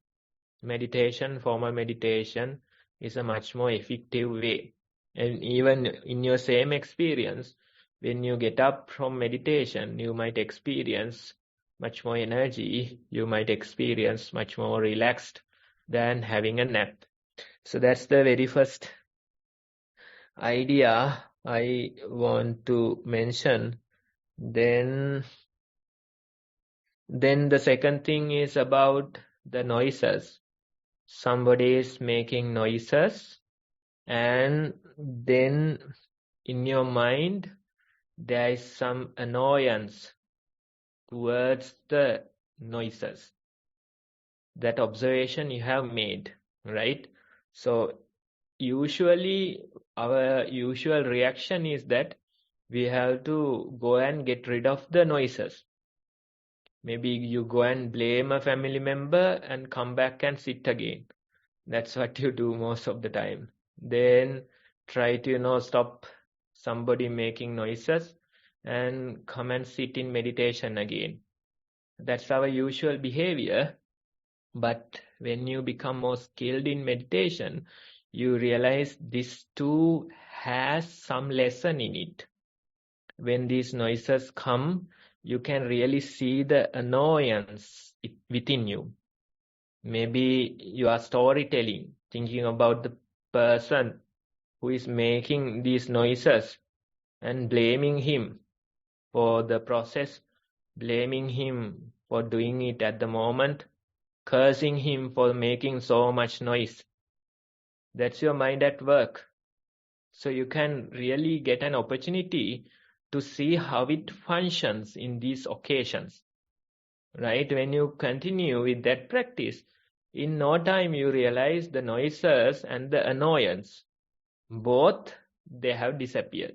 Meditation, formal meditation, is a much more effective way. And even in your same experience, when you get up from meditation, you might experience much more energy. You might experience much more relaxed than having a nap. So that's the very first idea I want to mention. Then the second thing is about the noises. Somebody is making noises, and then in your mind there is some annoyance towards the noises. That observation you have made, right? So usually our usual reaction is that we have to go and get rid of the noises. Maybe you go and blame a family member and come back and sit again. That's what you do most of the time. Then try to, stop somebody making noises and come and sit in meditation again. That's our usual behavior. But when you become more skilled in meditation, you realize this too has some lesson in it. When these noises come, you can really see the annoyance within you. Maybe you are storytelling, thinking about the person who is making these noises and blaming him for the process, blaming him for doing it at the moment, cursing him for making so much noise. That's your mind at work. So you can really get an opportunity to see how it functions in these occasions, right? When you continue with that practice, in no time you realize the noises and the annoyance, both they have disappeared,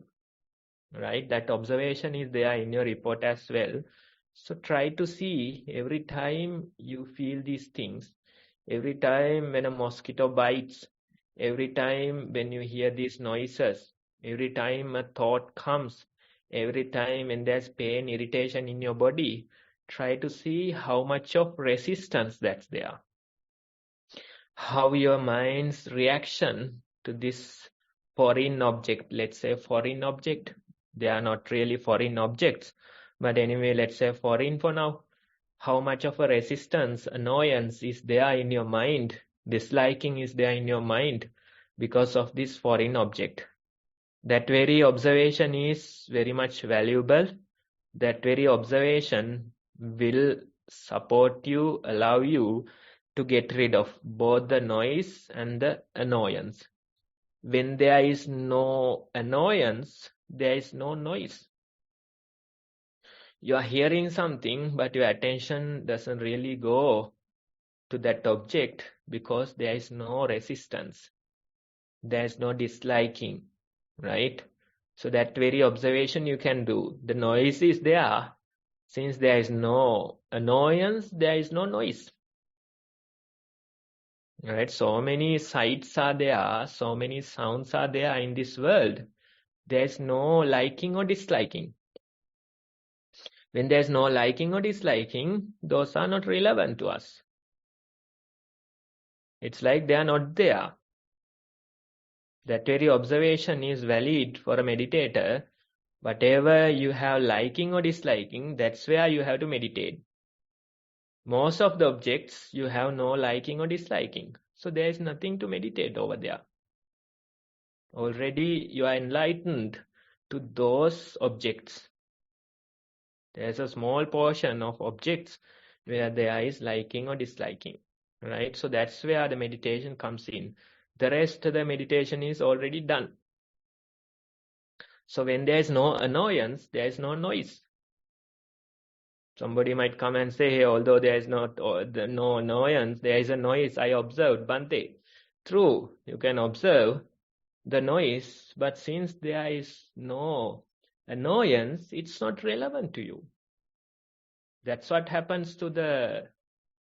right? That observation is there in your report as well. So try to see every time you feel these things, every time when a mosquito bites, every time when you hear these noises, every time a thought comes, every time when there's pain, irritation in your body, try to see how much of resistance that's there. How your mind's reaction to this foreign object, let's say foreign object, they are not really foreign objects, but anyway, let's say foreign for now. How much of a resistance, annoyance is there in your mind, disliking is there in your mind because of this foreign object. That very observation is very much valuable. That very observation will support you, allow you to get rid of both the noise and the annoyance. When there is no annoyance, there is no noise. You are hearing something, but your attention doesn't really go to that object because there is no resistance. There is no disliking, right? So that very observation you can do. The noise is there. Since there is no annoyance, there is no noise. Right? So many sights are there, so many sounds are there in this world. There is no liking or disliking. When there is no liking or disliking, those are not relevant to us. It's like they are not there. That very observation is valid for a meditator. Whatever you have liking or disliking, that's where you have to meditate. Most of the objects you have no liking or disliking. So there is nothing to meditate over there. Already you are enlightened to those objects. There's a small portion of objects where there is liking or disliking. Right? So that's where the meditation comes in. The rest of the meditation is already done. So when there is no annoyance, there is no noise. Somebody might come and say, hey, although there is no annoyance, there is a noise. I observed, Bhante. True, you can observe the noise, but since there is no annoyance, it's not relevant to you. That's what happens to the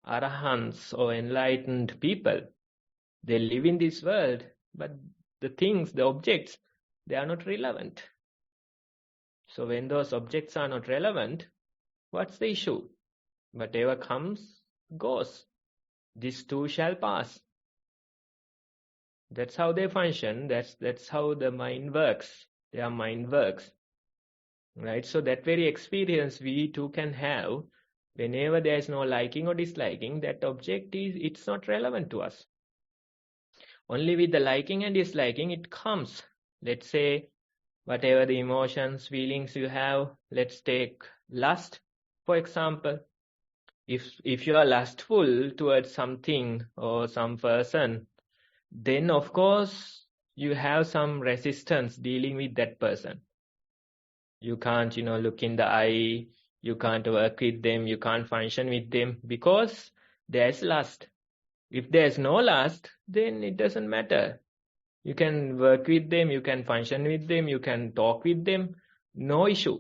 arahants or enlightened people. They live in this world, but the things, the objects, they are not relevant. So when those objects are not relevant, what's the issue? Whatever comes, goes. This too shall pass. That's how they function. That's how the mind works. Their mind works. Right? So that very experience we too can have. Whenever there is no liking or disliking, that object it's not relevant to us. Only with the liking and disliking it comes. Let's say whatever the emotions, feelings you have, let's take lust, for example. If you are lustful towards something or some person, then of course you have some resistance dealing with that person. You can't, look in the eye, you can't work with them, you can't function with them because there's lust. If there's no lust, then it doesn't matter. You can work with them, you can function with them, you can talk with them, no issue.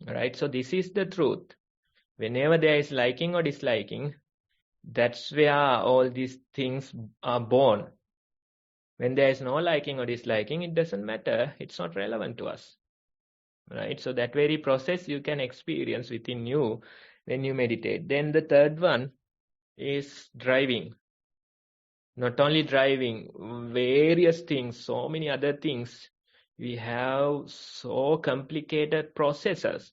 Right? So this is the truth. Whenever there is liking or disliking, that's where all these things are born. When there is no liking or disliking, it doesn't matter. It's not relevant to us. Right? So that very process you can experience within you when you meditate. Then the third one is driving. Not only driving, various things, so many other things. We have so complicated processes.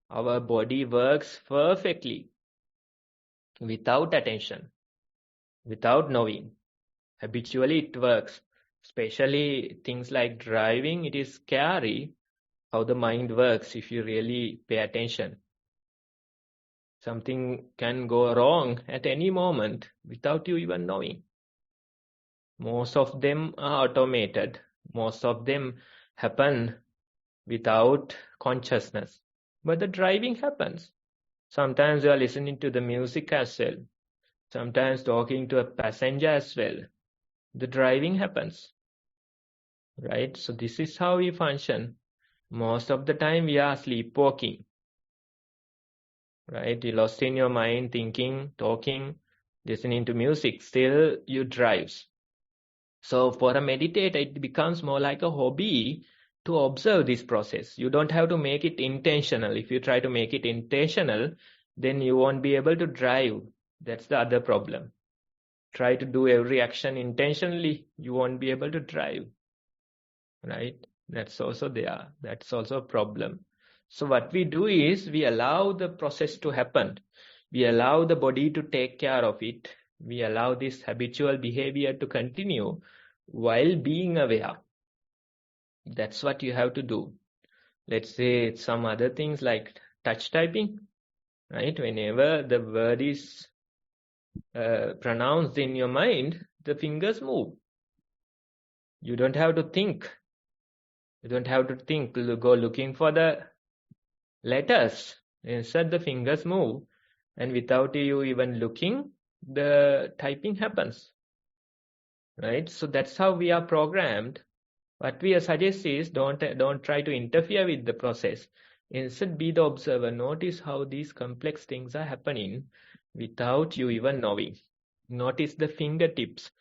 Our body works perfectly without attention, without knowing. Habitually it works. Especially things like driving, it is scary how the mind works if you really pay attention. Something can go wrong at any moment without you even knowing. Most of them are automated. Most of them happen without consciousness. But the driving happens. Sometimes you are listening to the music as well. Sometimes talking to a passenger as well. The driving happens. Right? So this is how we function. Most of the time we are sleepwalking. Right? You're lost in your mind, thinking, talking, listening to music. Still you drive. So for a meditator, it becomes more like a hobby to observe this process. You don't have to make it intentional. If you try to make it intentional, then you won't be able to drive. That's the other problem. Try to do every action intentionally, you won't be able to drive. Right? That's also there. That's also a problem. So what we do is we allow the process to happen. We allow the body to take care of it. We allow this habitual behavior to continue while being aware. That's what you have to do. Let's say some other things like touch typing, right? Whenever the word is pronounced in your mind, the fingers move. You don't have to think. You don't have to think, go looking for the letters. Instead, the fingers move, and without you even looking, the typing happens, right? So that's how we are programmed. What we suggest is don't try to interfere with the process. Instead, be the observer. Notice how these complex things are happening without you even knowing. Notice the fingertips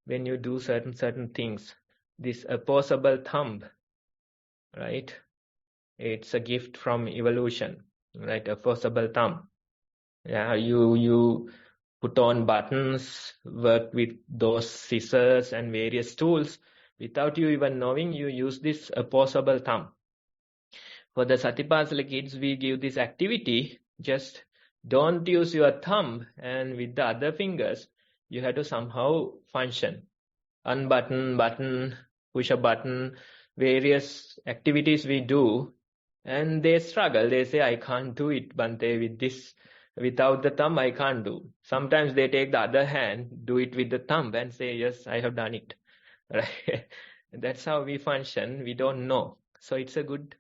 when you do certain things. This opposable thumb, right? It's a gift from evolution, right? Opposable thumb. Yeah, you put on buttons, work with those scissors and various tools. Without you even knowing, you use this opposable thumb. For the Satipasala kids, we give this activity, just don't use your thumb, and with the other fingers, you have to somehow function. Unbutton, button, push a button, various activities we do, and they struggle. They say, I can't do it, Bante, with this. Without the thumb, I can't do. Sometimes they take the other hand, do it with the thumb, and say, yes, I have done it. Right? That's how we function. We don't know. So it's a good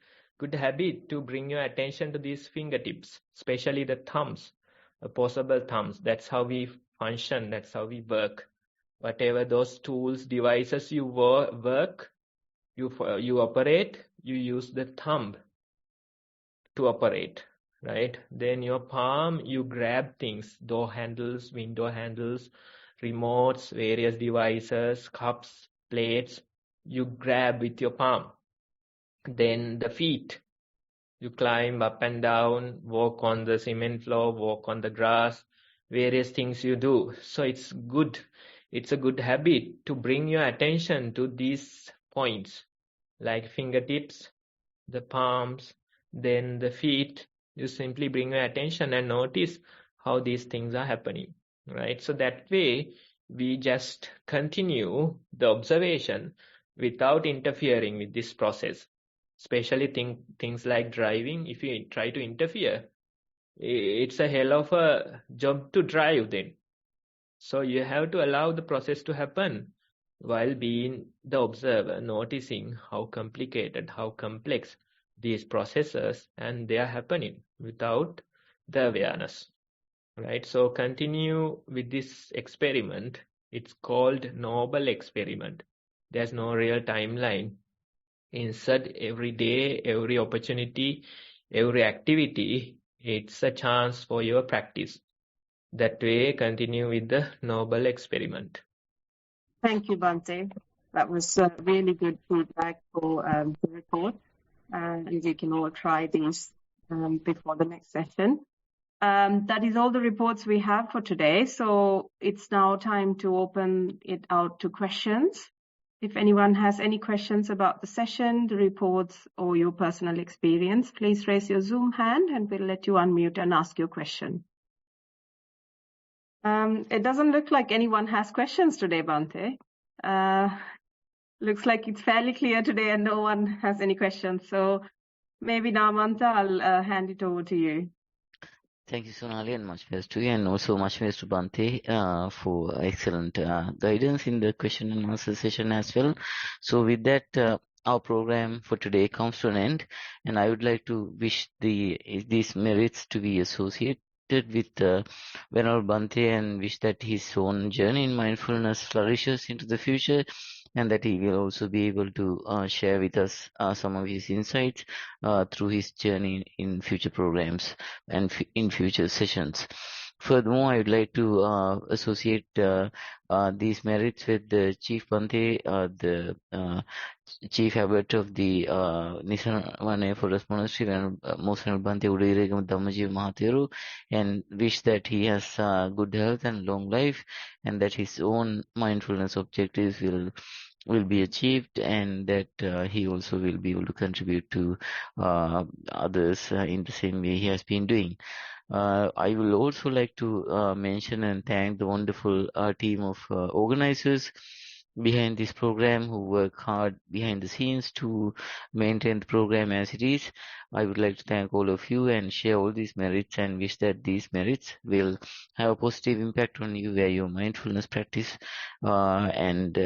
habit to bring your attention to these fingertips, especially the thumbs, opposable thumbs. That's how we function. That's how we work. Whatever those tools, devices you work, you operate, you use the thumb to operate, right? Then your palm, you grab things, door handles, window handles, remotes, various devices, cups, plates, you grab with your palm. Then the feet, you climb up and down, walk on the cement floor, walk on the grass, various things you do. So it's good. It's a good habit to bring your attention to these points, like fingertips, the palms, then the feet. You simply bring your attention and notice how these things are happening, right? So that way, we just continue the observation without interfering with this process. Especially things like driving, if you try to interfere, it's a hell of a job to drive then. So you have to allow the process to happen while being the observer, noticing how complicated, how complex these processes and they are happening without the awareness, right? So continue with this experiment. It's called noble experiment. There's no real timeline. Instead, every day, every opportunity, every activity, it's a chance for your practice. That way, continue with the noble experiment. Thank you, Bante. That was really good feedback for the report. And you can all try these before the next session. That is all the reports we have for today. So it's now time to open it out to questions. If anyone has any questions about the session, the reports, or your personal experience, please raise your Zoom hand and we'll let you unmute and ask your question. It doesn't look like anyone has questions today, Bante. Looks like it's fairly clear today and no one has any questions. So maybe now, Manta, I'll hand it over to you. Thank you, Sonali, and much praise to you, and also much praise to Bante for excellent guidance in the question and answer session as well. So with that, our program for today comes to an end, and I would like to wish these merits to be associated with Venerable Bante, and wish that his own journey in mindfulness flourishes into the future, and that he will also be able to share with us some of his insights through his journey in future programs and in future sessions. Furthermore, I would like to associate these merits with the Chief Bante, the Chief Abbot of the Nissarana Forest Monastery, and Most Venerable Bante Udairagam Dhamma Thero, and wish that he has good health and long life, and that his own mindfulness objectives will be achieved, and that he also will be able to contribute to others in the same way he has been doing. I will also like to mention and thank the wonderful team of organizers behind this program who work hard behind the scenes to maintain the program as it is. I would like to thank all of you and share all these merits and wish that these merits will have a positive impact on you where your mindfulness practice and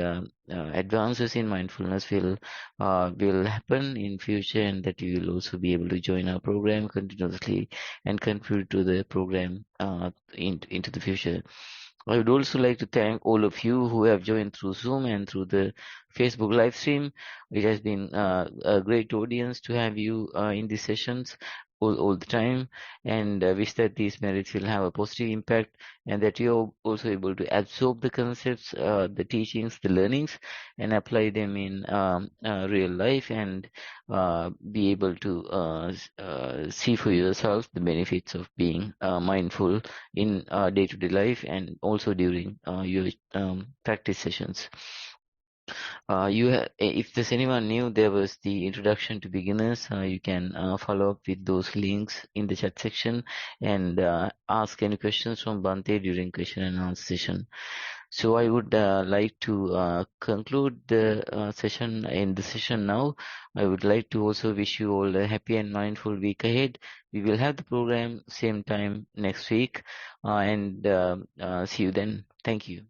advances in mindfulness will happen in future, and that you will also be able to join our program continuously and contribute to the program into the future. I would also like to thank all of you who have joined through Zoom and through the Facebook live stream. It has been a great audience to have you in these sessions all the time, and wish that these merits will have a positive impact and that you're also able to absorb the concepts, the teachings, the learnings, and apply them in real life, and be able to see for yourself the benefits of being mindful in day-to-day life and also during your practice sessions. If there's anyone new, there was the introduction to beginners. You can follow up with those links in the chat section and ask any questions from Bhante during question and answer session. So I would like to conclude the session now. I would like to also wish you all a happy and mindful week ahead. We will have the program same time next week, and see you then. Thank you.